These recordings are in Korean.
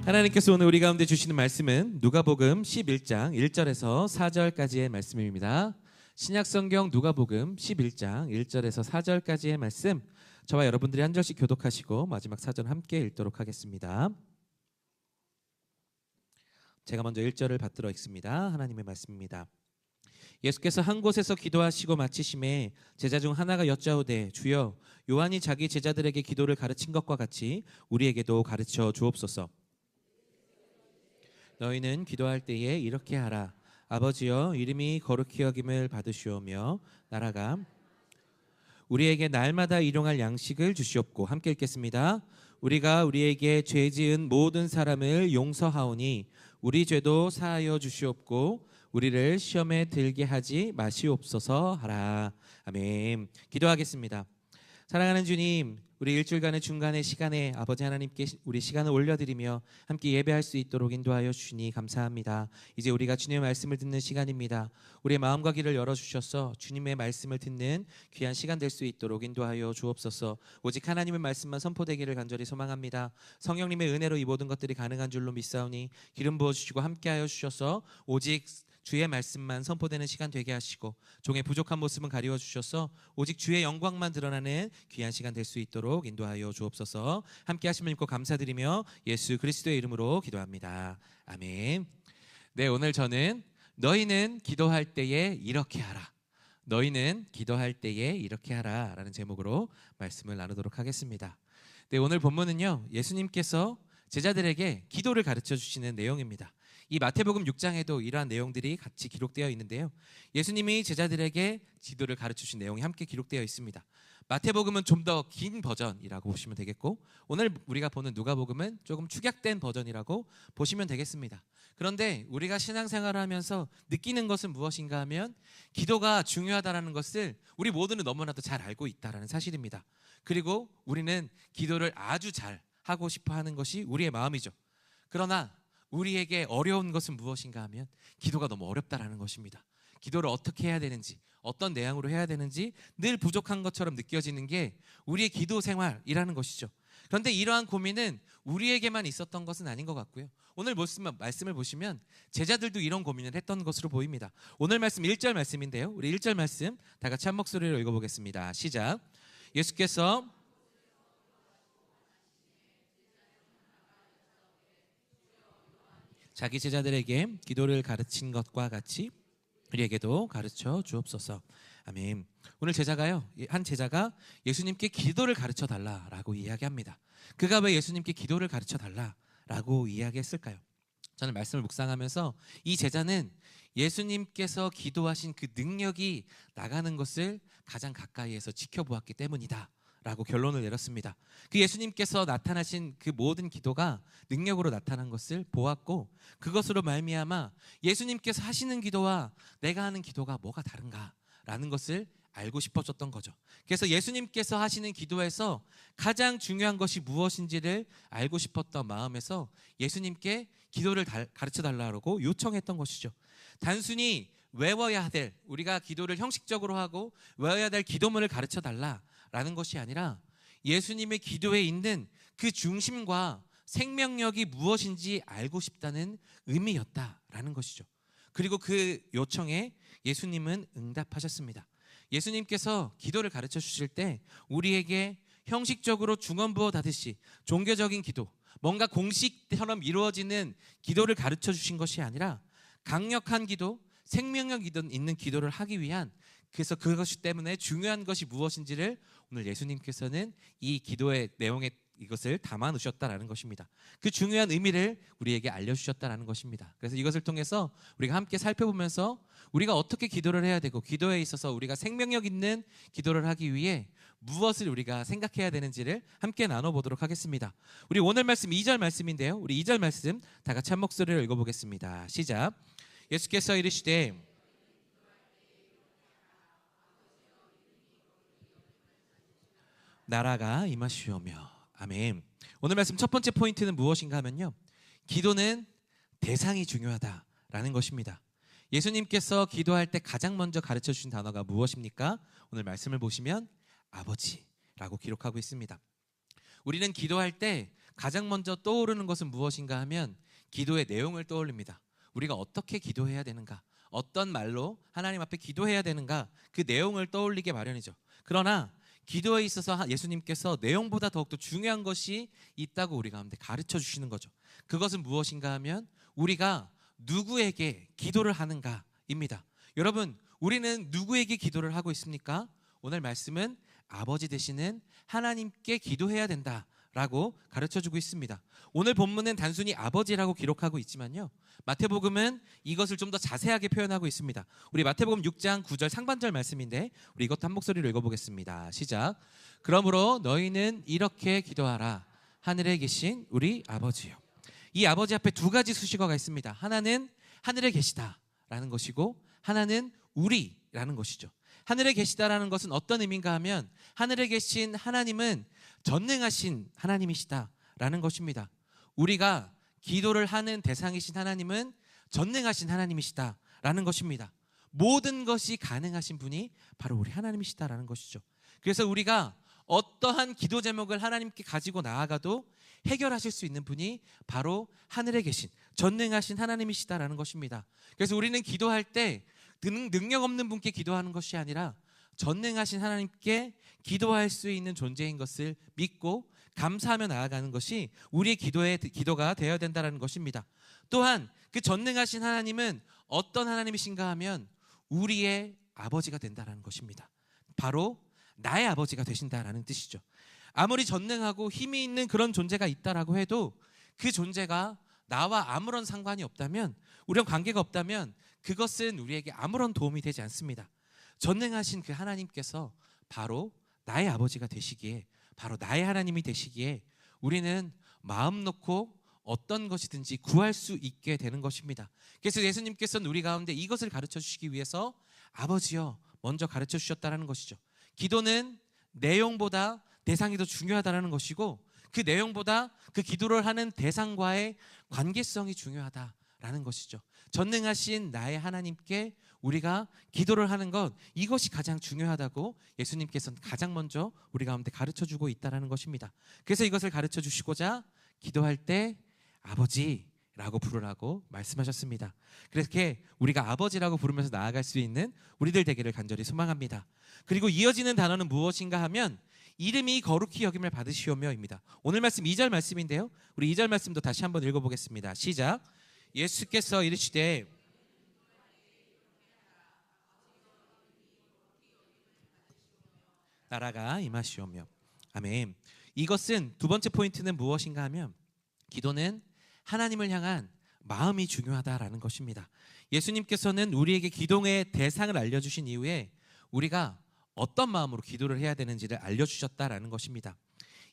하나님께서 오늘 우리 가운데 주시는 말씀은 누가복음 11장 1절에서 4절까지의 말씀입니다. 신약성경 누가복음 11장 1절에서 4절까지의 말씀, 저와 여러분들이 한 절씩 교독하시고 마지막 사절 함께 읽도록 하겠습니다. 제가 먼저 1절을 받들어 읽습니다. 하나님의 말씀입니다. 예수께서 한 곳에서 기도하시고 마치심에 제자 중 하나가 여짜오되, 주여, 요한이 자기 제자들에게 기도를 가르친 것과 같이 우리에게도 가르쳐 주옵소서. 너희는 기도할 때에 이렇게 하라. 아버지여, 이름이 거룩히 여김을 받으시오며 나라가 우리에게 날마다 일용할 양식을 주시옵고. 함께 읽겠습니다. 우리가 우리에게 죄 지은 모든 사람을 용서하오니 우리 죄도 사하여 주시옵고 우리를 시험에 들게 하지 마시옵소서 하라. 아멘. 기도하겠습니다. 사랑하는 주님, 우리 일주일간의 중간의 시간에 아버지 하나님께 우리 시간을 올려드리며 함께 예배할 수 있도록 인도하여 주시니 감사합니다. 이제 우리가 주님의 말씀을 듣는 시간입니다. 우리의 마음과 귀를 열어주셔서 주님의 말씀을 듣는 귀한 시간 될 수 있도록 인도하여 주옵소서. 오직 하나님의 말씀만 선포되기를 간절히 소망합니다. 성령님의 은혜로 이 모든 것들이 가능한 줄로 믿사오니 기름 부어주시고 함께하여 주셔서 오직 주의 말씀만 선포되는 시간 되게 하시고 종의 부족한 모습은 가리워 주셔서 오직 주의 영광만 드러나는 귀한 시간 될 수 있도록 인도하여 주옵소서. 함께 하심을 믿고 감사드리며 예수 그리스도의 이름으로 기도합니다. 아멘. 네, 오늘 저는 너희는 기도할 때에 이렇게 하라, 너희는 기도할 때에 이렇게 하라 라는 제목으로 말씀을 나누도록 하겠습니다. 네, 오늘 본문은요, 예수님께서 제자들에게 기도를 가르쳐 주시는 내용입니다. 이 마태복음 6장에도 이러한 내용들이 같이 기록되어 있는데요, 예수님이 제자들에게 기도를 가르쳐 주신 내용이 함께 기록되어 있습니다. 마태복음은 좀 더 긴 버전이라고 보시면 되겠고, 오늘 우리가 보는 누가복음은 조금 축약된 버전이라고 보시면 되겠습니다. 그런데 우리가 신앙생활을 하면서 느끼는 것은 무엇인가 하면 기도가 중요하다는 것을 우리 모두는 너무나도 잘 알고 있다는 사실입니다. 그리고 우리는 기도를 아주 잘 하고 싶어 하는 것이 우리의 마음이죠. 그러나 우리에게 어려운 것은 무엇인가 하면 기도가 너무 어렵다라는 것입니다. 기도를 어떻게 해야 되는지, 어떤 내용으로 해야 되는지 늘 부족한 것처럼 느껴지는 게 우리의 기도 생활이라는 것이죠. 그런데 이러한 고민은 우리에게만 있었던 것은 아닌 것 같고요, 오늘 말씀을 보시면 제자들도 이런 고민을 했던 것으로 보입니다. 오늘 말씀 1절 말씀인데요, 우리 1절 말씀 다 같이 한 목소리로 읽어보겠습니다. 시작. 예수께서 자기 제자들에게 기도를 가르친 것과 같이 우리에게도 가르쳐 주옵소서. 아멘. 오늘 한 제자가 예수님께 기도를 가르쳐 달라라고 이야기합니다. 그가 왜 예수님께 기도를 가르쳐 달라라고 이야기했을까요? 저는 말씀을 묵상하면서 이 제자는 예수님께서 기도하신 그 능력이 나가는 것을 가장 가까이에서 지켜보았기 때문이다 라고 결론을 내렸습니다. 그 예수님께서 나타나신 그 모든 기도가 능력으로 나타난 것을 보았고, 그것으로 말미암아 예수님께서 하시는 기도와 내가 하는 기도가 뭐가 다른가 라는 것을 알고 싶어졌던 거죠. 그래서 예수님께서 하시는 기도에서 가장 중요한 것이 무엇인지를 알고 싶었던 마음에서 예수님께 기도를 가르쳐 달라고 요청했던 것이죠. 단순히 외워야 될, 우리가 기도를 형식적으로 하고 외워야 될 기도문을 가르쳐 달라라는 것이 아니라 예수님의 기도에 있는 그 중심과 생명력이 무엇인지 알고 싶다는 의미였다라는 것이죠. 그리고 그 요청에 예수님은 응답하셨습니다. 예수님께서 기도를 가르쳐 주실 때 우리에게 형식적으로 중언부어 다듯이 종교적인 기도, 뭔가 공식처럼 이루어지는 기도를 가르쳐 주신 것이 아니라 강력한 기도, 생명력 있는 기도를 하기 위한, 그래서 그것 때문에 중요한 것이 무엇인지를 오늘 예수님께서는 이 기도의 내용에 이것을 담아 놓으셨다라는 것입니다. 그 중요한 의미를 우리에게 알려주셨다라는 것입니다. 그래서 이것을 통해서 우리가 함께 살펴보면서 우리가 어떻게 기도를 해야 되고, 기도에 있어서 우리가 생명력 있는 기도를 하기 위해 무엇을 우리가 생각해야 되는지를 함께 나눠보도록 하겠습니다. 우리 오늘 말씀 2절 말씀인데요, 우리 2절 말씀 다 같이 한 목소리로 읽어보겠습니다. 시작. 예수께서 이르시되 나라가 임하시오며. 아멘. 오늘 말씀 첫 번째 포인트는 무엇인가 하면요, 기도는 대상이 중요하다라는 것입니다. 예수님께서 기도할 때 가장 먼저 가르쳐 주신 단어가 무엇입니까? 오늘 말씀을 보시면 아버지라고 기록하고 있습니다. 우리는 기도할 때 가장 먼저 떠오르는 것은 무엇인가 하면 기도의 내용을 떠올립니다. 우리가 어떻게 기도해야 되는가, 어떤 말로 하나님 앞에 기도해야 되는가, 그 내용을 떠올리게 마련이죠. 그러나 기도에 있어서 예수님께서 내용보다 더욱더 중요한 것이 있다고 우리 가운데 가르쳐 주시는 거죠. 그것은 무엇인가 하면 우리가 누구에게 기도를 하는가입니다. 여러분, 우리는 누구에게 기도를 하고 있습니까? 오늘 말씀은 아버지 되시는 하나님께 기도해야 된다라고 가르쳐주고 있습니다. 오늘 본문은 단순히 아버지라고 기록하고 있지만요, 마태복음은 이것을 좀 더 자세하게 표현하고 있습니다. 우리 마태복음 6장 9절 상반절 말씀인데 우리 이것도 한 목소리로 읽어보겠습니다. 시작. 그러므로 너희는 이렇게 기도하라. 하늘에 계신 우리 아버지요. 이 아버지 앞에 두 가지 수식어가 있습니다. 하나는 하늘에 계시다라는 것이고 하나는 우리라는 것이죠. 하늘에 계시다라는 것은 어떤 의미인가 하면 하늘에 계신 하나님은 전능하신 하나님이시다라는 것입니다. 우리가 기도를 하는 대상이신 하나님은 전능하신 하나님이시다라는 것입니다. 모든 것이 가능하신 분이 바로 우리 하나님이시다라는 것이죠. 그래서 우리가 어떠한 기도 제목을 하나님께 가지고 나아가도 해결하실 수 있는 분이 바로 하늘에 계신 전능하신 하나님이시다라는 것입니다. 그래서 우리는 기도할 때 능력 없는 분께 기도하는 것이 아니라 전능하신 하나님께 기도할 수 있는 존재인 것을 믿고 감사하며 나아가는 것이 우리의 기도가 되어야 된다는 것입니다. 또한 그 전능하신 하나님은 어떤 하나님이신가 하면 우리의 아버지가 된다는 것입니다. 바로 나의 아버지가 되신다라는 뜻이죠. 아무리 전능하고 힘이 있는 그런 존재가 있다라고 해도 그 존재가 나와 아무런 상관이 없다면, 우리랑 관계가 없다면 그것은 우리에게 아무런 도움이 되지 않습니다. 전능하신 그 하나님께서 바로 나의 아버지가 되시기에, 바로 나의 하나님이 되시기에 우리는 마음 놓고 어떤 것이든지 구할 수 있게 되는 것입니다. 그래서 예수님께서는 우리 가운데 이것을 가르쳐 주시기 위해서 아버지여 먼저 가르쳐 주셨다는 것이죠. 기도는 내용보다 대상이 더 중요하다는 것이고, 그 내용보다 그 기도를 하는 대상과의 관계성이 중요하다라는 것이죠. 전능하신 나의 하나님께 우리가 기도를 하는 것, 이것이 가장 중요하다고 예수님께서는 가장 먼저 우리 가운데 가르쳐주고 있다는 것입니다. 그래서 이것을 가르쳐 주시고자 기도할 때 아버지라고 부르라고 말씀하셨습니다. 그렇게 우리가 아버지라고 부르면서 나아갈 수 있는 우리들 되기를 간절히 소망합니다. 그리고 이어지는 단어는 무엇인가 하면 이름이 거룩히 여김을 받으시오며입니다. 오늘 말씀 2절 말씀인데요, 우리 2절 말씀도 다시 한번 읽어보겠습니다. 시작. 예수께서 이르시되 나라가 임하시오며. 아멘. 이것은 두 번째 포인트는 무엇인가 하면 기도는 하나님을 향한 마음이 중요하다라는 것입니다. 예수님께서는 우리에게 기도의 대상을 알려주신 이후에 우리가 어떤 마음으로 기도를 해야 되는지를 알려주셨다라는 것입니다.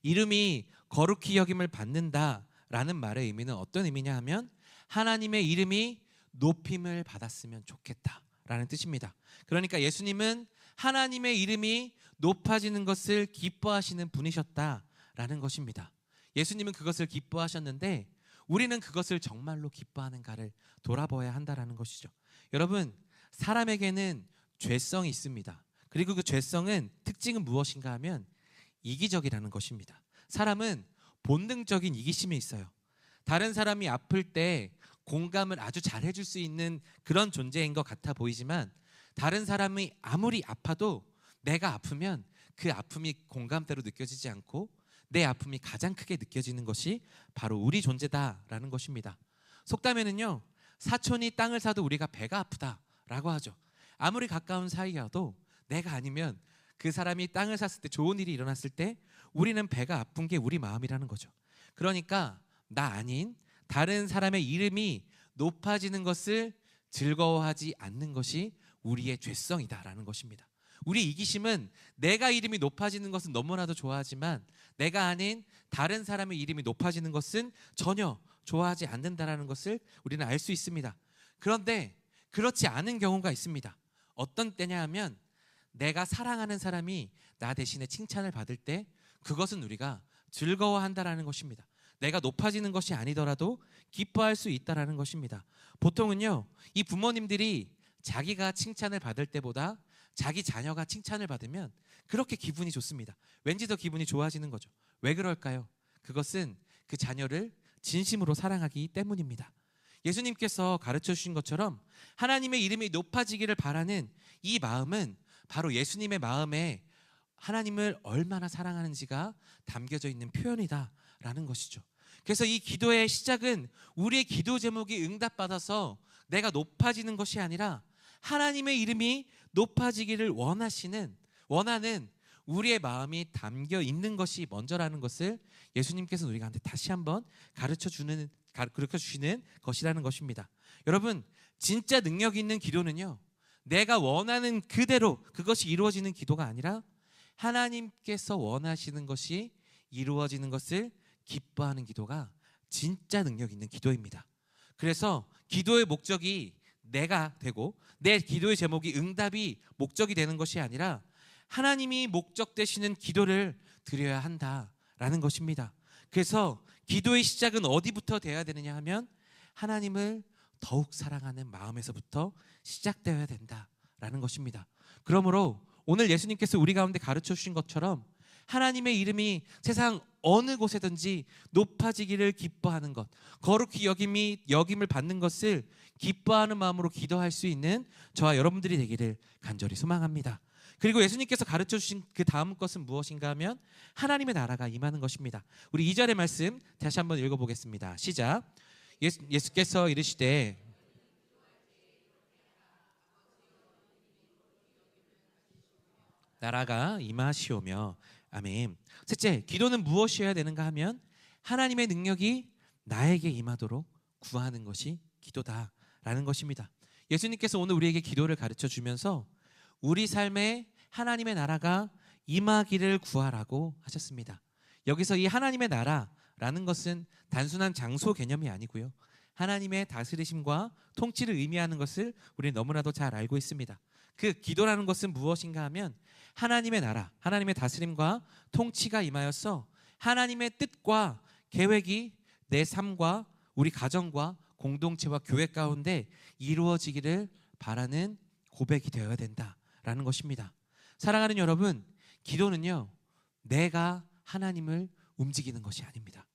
이름이 거룩히 여김을 받는다라는 말의 의미는 어떤 의미냐 하면 하나님의 이름이 높임을 받았으면 좋겠다라는 뜻입니다. 그러니까 예수님은 하나님의 이름이 높아지는 것을 기뻐하시는 분이셨다라는 것입니다. 예수님은 그것을 기뻐하셨는데 우리는 그것을 정말로 기뻐하는가를 돌아봐야 한다라는 것이죠. 여러분, 사람에게는 죄성이 있습니다. 그리고 그 죄성은 특징은 무엇인가 하면 이기적이라는 것입니다. 사람은 본능적인 이기심이 있어요. 다른 사람이 아플 때 공감을 아주 잘 해줄 수 있는 그런 존재인 것 같아 보이지만, 다른 사람이 아무리 아파도 내가 아프면 그 아픔이 공감대로 느껴지지 않고 내 아픔이 가장 크게 느껴지는 것이 바로 우리 존재다라는 것입니다. 속담에는요, 사촌이 땅을 사도 우리가 배가 아프다라고 하죠. 아무리 가까운 사이여도 내가 아니면 그 사람이 땅을 샀을 때, 좋은 일이 일어났을 때 우리는 배가 아픈 게 우리 마음이라는 거죠. 그러니까 나 아닌 다른 사람의 이름이 높아지는 것을 즐거워하지 않는 것이 우리의 죄성이다라는 것입니다. 우리 이기심은 내가 이름이 높아지는 것은 너무나도 좋아하지만 내가 아닌 다른 사람의 이름이 높아지는 것은 전혀 좋아하지 않는다라는 것을 우리는 알 수 있습니다. 그런데 그렇지 않은 경우가 있습니다. 어떤 때냐 하면 내가 사랑하는 사람이 나 대신에 칭찬을 받을 때 그것은 우리가 즐거워한다라는 것입니다. 내가 높아지는 것이 아니더라도 기뻐할 수 있다라는 것입니다. 보통은요, 이 부모님들이 자기가 칭찬을 받을 때보다 자기 자녀가 칭찬을 받으면 그렇게 기분이 좋습니다. 왠지 더 기분이 좋아지는 거죠. 왜 그럴까요? 그것은 그 자녀를 진심으로 사랑하기 때문입니다. 예수님께서 가르쳐 주신 것처럼 하나님의 이름이 높아지기를 바라는 이 마음은 바로 예수님의 마음에 하나님을 얼마나 사랑하는지가 담겨져 있는 표현이다라는 것이죠. 그래서 이 기도의 시작은 우리의 기도 제목이 응답받아서 내가 높아지는 것이 아니라 하나님의 이름이 높아지기를 원하는 우리의 마음이 담겨 있는 것이 먼저라는 것을 예수님께서 우리가 다시 한번 가르쳐 주시는 것이라는 것입니다. 여러분, 진짜 능력 있는 기도는요, 내가 원하는 그대로 그것이 이루어지는 기도가 아니라 하나님께서 원하시는 것이 이루어지는 것을 기뻐하는 기도가 진짜 능력 있는 기도입니다. 그래서 기도의 목적이 내가 되고 내 기도의 제목이 응답이 목적이 되는 것이 아니라 하나님이 목적 되시는 기도를 드려야 한다라는 것입니다. 그래서 기도의 시작은 어디부터 돼야 되느냐 하면 하나님을 더욱 사랑하는 마음에서부터 시작되어야 된다라는 것입니다. 그러므로 오늘 예수님께서 우리 가운데 가르쳐 주신 것처럼 하나님의 이름이 세상 어느 곳에든지 높아지기를 기뻐하는 것, 거룩히 여김을 받는 것을 기뻐하는 마음으로 기도할 수 있는 저와 여러분들이 되기를 간절히 소망합니다. 그리고 예수님께서 가르쳐 주신 그 다음 것은 무엇인가 하면 하나님의 나라가 임하는 것입니다. 우리 2절의 말씀 다시 한번 읽어보겠습니다. 시작. 예수께서 이르시되 나라가 임하시오며. 아멘. 셋째, 기도는 무엇이어야 되는가 하면 하나님의 능력이 나에게 임하도록 구하는 것이 기도다라는 것입니다. 예수님께서 오늘 우리에게 기도를 가르쳐 주면서 우리 삶에 하나님의 나라가 임하기를 구하라고 하셨습니다. 여기서 이 하나님의 나라라는 것은 단순한 장소 개념이 아니고요, 하나님의 다스리심과 통치를 의미하는 것을 우리는 너무나도 잘 알고 있습니다. 그 기도라는 것은 무엇인가 하면 하나님의 나라, 하나님의 다스림과 통치가 임하여서 하나님의 뜻과 계획이 내 삶과 우리 가정과 공동체와 교회 가운데 이루어지기를 바라는 고백이 되어야 된다라는 것입니다. 사랑하는 여러분, 기도는요, 내가 하나님을 움직이는 것이 아닙니다.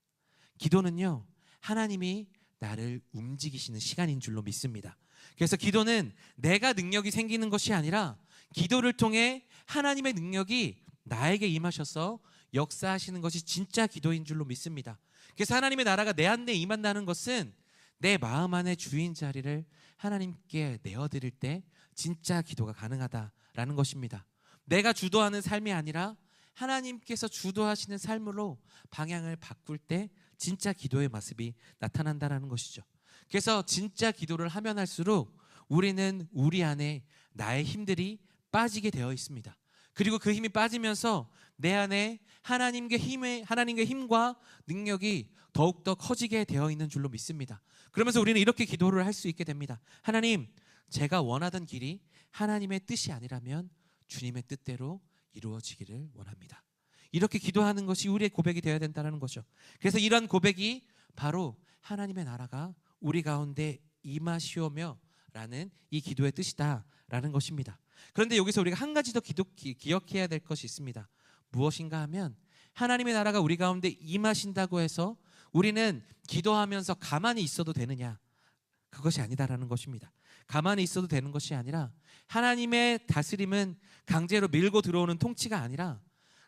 기도는요, 하나님이 나를 움직이시는 시간인 줄로 믿습니다. 그래서 기도는 내가 능력이 생기는 것이 아니라 기도를 통해 하나님의 능력이 나에게 임하셔서 역사하시는 것이 진짜 기도인 줄로 믿습니다. 그래서 하나님의 나라가 내 안에 임한다는 것은 내 마음 안의 주인 자리를 하나님께 내어드릴 때 진짜 기도가 가능하다라는 것입니다. 내가 주도하는 삶이 아니라 하나님께서 주도하시는 삶으로 방향을 바꿀 때 진짜 기도의 모습이 나타난다는 것이죠. 그래서 진짜 기도를 하면 할수록 우리는 우리 안에 나의 힘들이 빠지게 되어 있습니다. 그리고 그 힘이 빠지면서 내 안에 하나님의 힘과 능력이 더욱더 커지게 되어 있는 줄로 믿습니다. 그러면서 우리는 이렇게 기도를 할 수 있게 됩니다. 하나님, 제가 원하던 길이 하나님의 뜻이 아니라면 주님의 뜻대로 이루어지기를 원합니다. 이렇게 기도하는 것이 우리의 고백이 되어야 된다는 거죠. 그래서 이런 고백이 바로 하나님의 나라가 우리 가운데 임하시오며 라는 이 기도의 뜻이다라는 것입니다. 그런데 여기서 우리가 한 가지 더 기억해야 될 것이 있습니다. 무엇인가 하면 하나님의 나라가 우리 가운데 임하신다고 해서 우리는 기도하면서 가만히 있어도 되느냐? 그것이 아니다라는 것입니다. 가만히 있어도 되는 것이 아니라 하나님의 다스림은 강제로 밀고 들어오는 통치가 아니라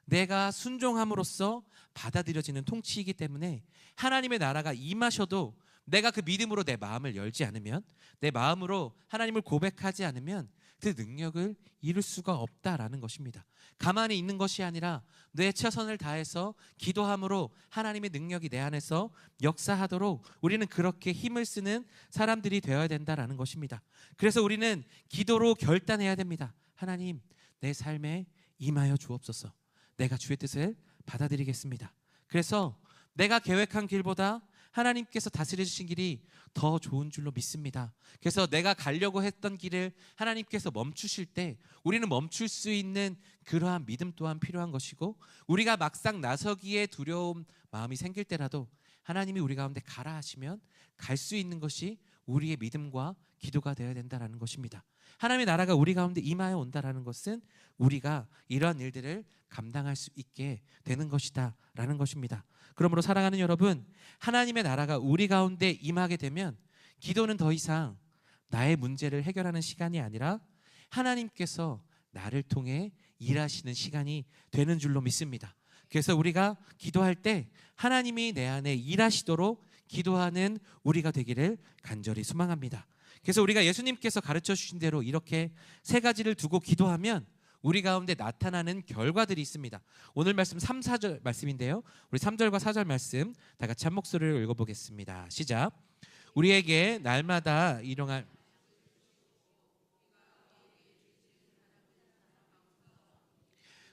내가 순종함으로써 받아들여지는 통치이기 때문에 하나님의 나라가 임하셔도 내가 그 믿음으로 내 마음을 열지 않으면, 내 마음으로 하나님을 고백하지 않으면 그 능력을 이룰 수가 없다라는 것입니다. 가만히 있는 것이 아니라 내 최선을 다해서 기도함으로 하나님의 능력이 내 안에서 역사하도록 우리는 그렇게 힘을 쓰는 사람들이 되어야 된다라는 것입니다. 그래서 우리는 기도로 결단해야 됩니다. 하나님, 내 삶에 임하여 주옵소서. 내가 주의 뜻을 받아들이겠습니다. 그래서 내가 계획한 길보다 하나님께서 다스려 주신 길이 더 좋은 줄로 믿습니다. 그래서 내가 가려고 했던 길을 하나님께서 멈추실 때 우리는 멈출 수 있는 그러한 믿음 또한 필요한 것이고, 우리가 막상 나서기에 두려움 마음이 생길 때라도 하나님이 우리 가운데 가라 하시면 갈 수 있는 것이 우리의 믿음과 기도가 되어야 된다는 것입니다. 하나님의 나라가 우리 가운데 임하여 온다는 것은 우리가 이러한 일들을 감당할 수 있게 되는 것이다 라는 것입니다. 그러므로 사랑하는 여러분, 하나님의 나라가 우리 가운데 임하게 되면 기도는 더 이상 나의 문제를 해결하는 시간이 아니라 하나님께서 나를 통해 일하시는 시간이 되는 줄로 믿습니다. 그래서 우리가 기도할 때 하나님이 내 안에 일하시도록 기도하는 우리가 되기를 간절히 소망합니다. 그래서 우리가 예수님께서 가르쳐 주신 대로 이렇게 세 가지를 두고 기도하면 우리 가운데 나타나는 결과들이 있습니다. 오늘 말씀 3, 4절 말씀인데요. 우리 3절과 4절 말씀 다 같이 한 목소리로 읽어보겠습니다. 시작. 우리에게 날마다 일용할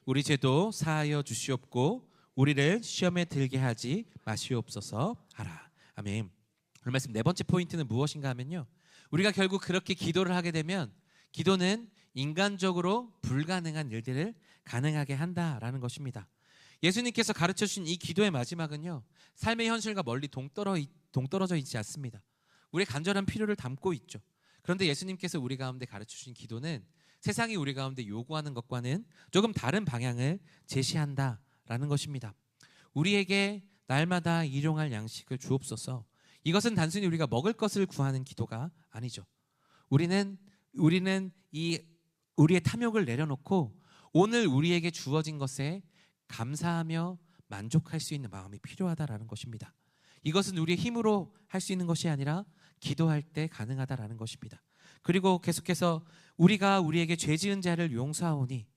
우리 죄도 사하여 주시옵고 우리를 시험에 들게 하지 마시옵소서 하라. 아멘. 오늘 말씀 네 번째 포인트는 무엇인가 하면요, 우리가 결국 그렇게 기도를 하게 되면 기도는 인간적으로 불가능한 일들을 가능하게 한다라는 것입니다. 예수님께서 가르쳐 주신 이 기도의 마지막은요, 삶의 현실과 멀리 동떨어져 있지 않습니다. 우리의 간절한 필요를 담고 있죠. 그런데 예수님께서 우리 가운데 가르쳐 주신 기도는 세상이 우리 가운데 요구하는 것과는 조금 다른 방향을 제시한다라는 것입니다. 우리에게 날마다 일용할 양식을 주옵소서. 이것은 단순히 우리가 먹을 것을 구하는 기도가 아니죠. 우리는 우리의 탐욕을 내려놓고 오늘 우리에게 주어진 것에 감사하며 만족할 수 있는 마음이 필요하다라는 것입니다. 이것은 우리의 힘으로 할 수 있는 것이 아니라 기도할 때 가능하다라는 것입니다. 그리고 계속해서 우리가 우리에게 죄 지은 자를 용서하오니,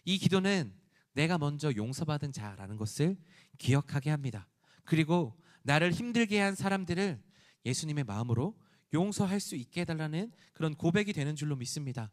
이 기도는 내가 먼저 용서받은 자라는 것을 기억하게 합니다. 그리고 나를 힘들게 한 사람들을 예수님의 마음으로 용서할 수 있게 해달라는 그런 고백이 되는 줄로 믿습니다.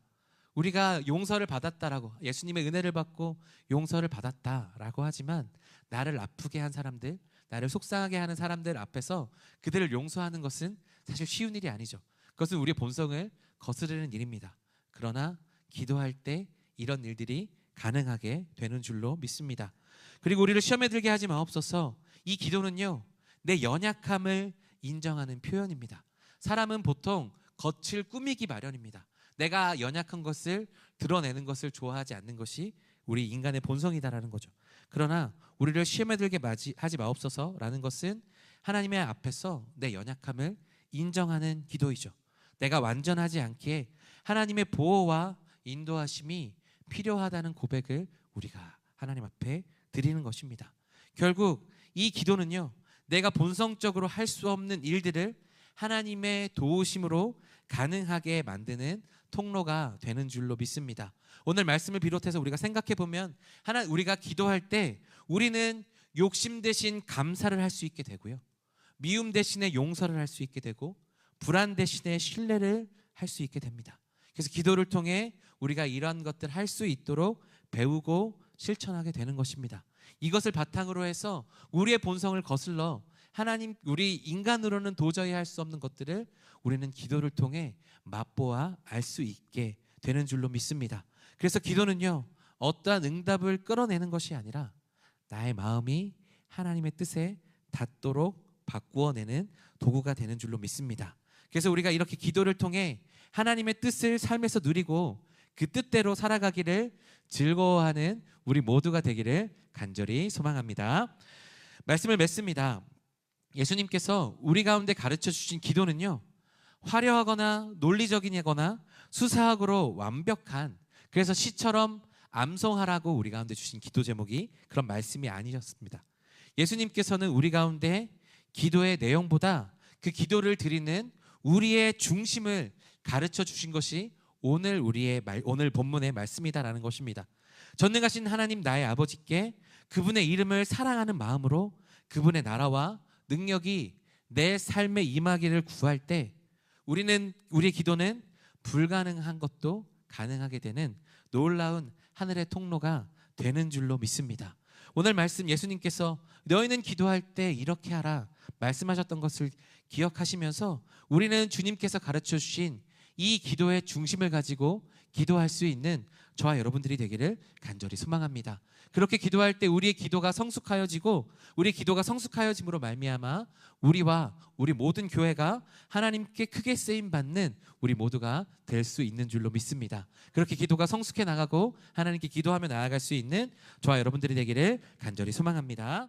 우리가 용서를 받았다라고, 예수님의 은혜를 받고 용서를 받았다라고 하지만 나를 아프게 한 사람들, 나를 속상하게 하는 사람들 앞에서 그들을 용서하는 것은 사실 쉬운 일이 아니죠. 그것은 우리의 본성을 거스르는 일입니다. 그러나 기도할 때 이런 일들이 가능하게 되는 줄로 믿습니다. 그리고 우리를 시험에 들게 하지 마옵소서. 이 기도는요, 내 연약함을 인정하는 표현입니다. 사람은 보통 겉을 꾸미기 마련입니다. 내가 연약한 것을 드러내는 것을 좋아하지 않는 것이 우리 인간의 본성이다라는 거죠. 그러나 우리를 시험에 들게 하지 마옵소서라는 것은 하나님의 앞에서 내 연약함을 인정하는 기도이죠. 내가 완전하지 않기에 하나님의 보호와 인도하심이 필요하다는 고백을 우리가 하나님 앞에 드리는 것입니다. 결국 이 기도는요, 내가 본성적으로 할 수 없는 일들을 하나님의 도우심으로 가능하게 만드는 통로가 되는 줄로 믿습니다. 오늘 말씀을 비롯해서 우리가 생각해 보면 우리가 기도할 때 우리는 욕심 대신 감사를 할 수 있게 되고요, 미움 대신에 용서를 할 수 있게 되고, 불안 대신에 신뢰를 할 수 있게 됩니다. 그래서 기도를 통해 우리가 이러한 것들 할 수 있도록 배우고 실천하게 되는 것입니다. 이것을 바탕으로 해서 우리의 본성을 거슬러 우리 인간으로는 도저히 할 수 없는 것들을 우리는 기도를 통해 맛보아 알 수 있게 되는 줄로 믿습니다. 그래서 기도는요, 어떠한 응답을 끌어내는 것이 아니라 나의 마음이 하나님의 뜻에 닿도록 바꾸어내는 도구가 되는 줄로 믿습니다. 그래서 우리가 이렇게 기도를 통해 하나님의 뜻을 삶에서 누리고 그 뜻대로 살아가기를 즐거워하는 우리 모두가 되기를 간절히 소망합니다. 말씀을 맺습니다. 예수님께서 우리 가운데 가르쳐 주신 기도는요, 화려하거나 논리적이거나 수사학으로 완벽한, 그래서 시처럼 암송하라고 우리 가운데 주신 기도 제목이 그런 말씀이 아니었습니다. 예수님께서는 우리 가운데 기도의 내용보다 그 기도를 드리는 우리의 중심을 가르쳐 주신 것이 오늘 본문의 말씀이다라는 것입니다. 전능하신 하나님 나의 아버지께 그분의 이름을 사랑하는 마음으로 그분의 나라와 능력이 내 삶에 임하기를 구할 때 우리의 기도는 불가능한 것도 가능하게 되는 놀라운 하늘의 통로가 되는 줄로 믿습니다. 오늘 말씀 예수님께서 너희는 기도할 때 이렇게 하라 말씀하셨던 것을 기억하시면서 우리는 주님께서 가르쳐 주신 이 기도의 중심을 가지고 기도할 수 있는 저와 여러분들이 되기를 간절히 소망합니다. 그렇게 기도할 때 우리의 기도가 성숙하여지고 우리 기도가 성숙하여짐으로 말미암아 우리와 우리 모든 교회가 하나님께 크게 쓰임 받는 우리 모두가 될 수 있는 줄로 믿습니다. 그렇게 기도가 성숙해 나가고 하나님께 기도하며 나아갈 수 있는 저와 여러분들이 되기를 간절히 소망합니다.